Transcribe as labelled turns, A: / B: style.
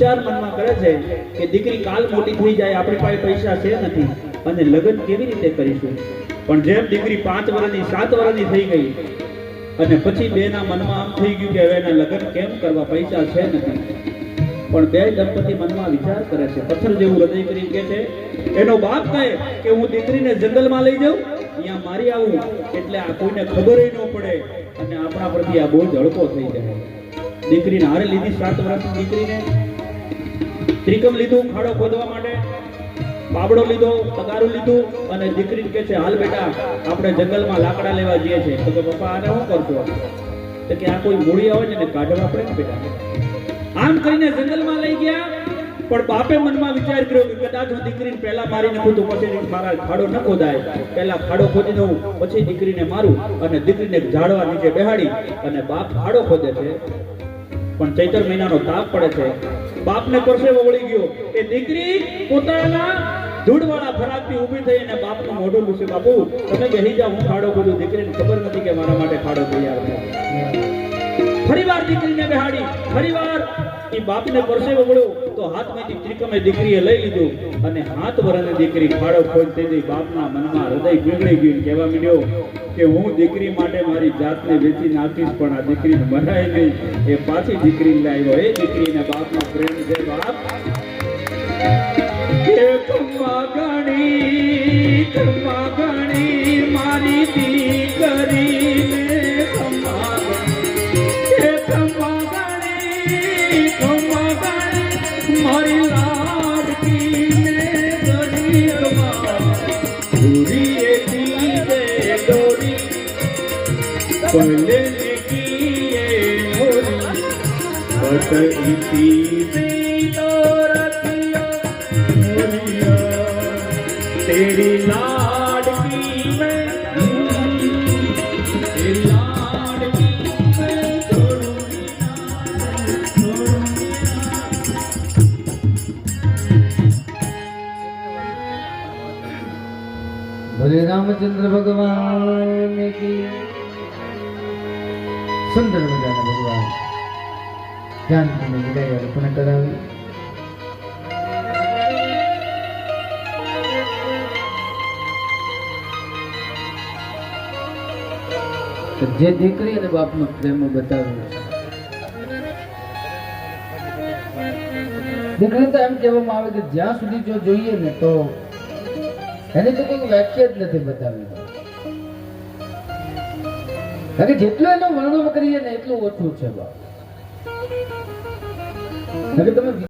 A: વિચાર મનમાં કરે છે કે દીકરી કાલ મોટી થઈ જાય, આપણી પાસે પૈસા છે નથી અને લગ્ન કેવી રીતે કરીશું. પણ જેમ દીકરી 5 વર્ષની 7 વર્ષની થઈ ગઈ અને પછી બેના મનમાં આમ થઈ ગયું કે હવે એના લગ્ન કેમ કરવા, પૈસા છે નથી. પણ બે દંપતી મનમાં વિચાર કરે છે, પથ્થર જેવું હૃદય કરીને કહે છે. એનો બાપ કહે કે હું દીકરીને જંગલમાં લઈ જાઉં, અહીંયા મારી આવું એટલે આ કોઈને ખબર ન પડે અને આપણા પ્રતિ આ બોજ હળકો થઈ જાય. દીકરીને હારે લીધી 7 વર્ષની દીકરીને, ત્રિકમ લીધું ખાડો ખોદવા માટે, બાબડો લીધો, તગારું લીધું અને દીકરીને કહે છે હાલ બેટા આપણે જંગલમાં લાકડા લેવા જઈએ છીએ. તો કે પપ્પા આને શું કરશો? તો કે આ કોઈ મૂળી આવે ને કાઢવા પડે ને બેટા. આમ કહીને જંગલમાં લઈ ગયા. પણ બાપે મનમાં વિચાર કર્યો કે કદાચ હું દીકરીને પહેલા મારી નાખું તો પછી મારા ખાડો ન ખોદાય, પહેલા ખાડો ખોદી દઉં પછી દીકરીને મારું અને દીકરીને ઝાડવા નીચે બેહાડી અને બાપ ખાડો ખોદે છે. પણ ચૈત્ર મહિનાનો તાપ પડે છે, બાપને પરસેવો વળી ગયો. એ દીકરી પોતાના ધૂળવાળા ફરાકથી ઊભી થઈ અને બાપનું મોઢું લૂછે, બાપુ તમે બેહી જાઓ, હું ખાડો ખોદું. દીકરીને ખબર નથી કે મારા માટે ખાડો તૈયાર છે. ફરીવાર દીકરીને બેહાડી, ફરીવાર એ બાપને પરસેવો વળ્યો તો હાથમાંથી ત્રિકમે દીકરીએ લઈ લીધું અને 7 વર્ષની દીકરી ખાડો ખોદતી હતી. બાપના મનમાં હૃદય પીગળી ગયું, કહેવા માંડ્યો કે હું દીકરી માટે મારી જાતને વેચી નાખીશ પણ આ દીકરીને મરાય નહીં. એ પાછી દીકરીને લાવ્યો. એ દીકરીને બાપનો પ્રેમ છે. બાપ ખમ્મા ગણી મારી દીકરીને ખમ્મા મારી લાડકીને ગણીમાં દોરીએ દીવે દોરી પલે કીએ મોરી બટઈતી દોરતિયા મોરિયા તેરી લાડકી મેં તેરી લાડકી મેં
B: ભલે રામચંદ્ર ભગવાન की સુંદર મજાના ભગવાન જાનકીને વિદાય અર્પણ કરાવી. જે દીકરી અને બાપનો પ્રેમ બતાવ્યો, દીકરી તો એમ કહેવામાં આવે કે જ્યાં સુધી જો જોઈએ ને તો એની તો કોઈ વ્યાખ્યા જ નથી બતાવી. કારણ કે જેટલું એનું વર્ણન કરીએ ને એટલું ઓછું છે બાપ. તમે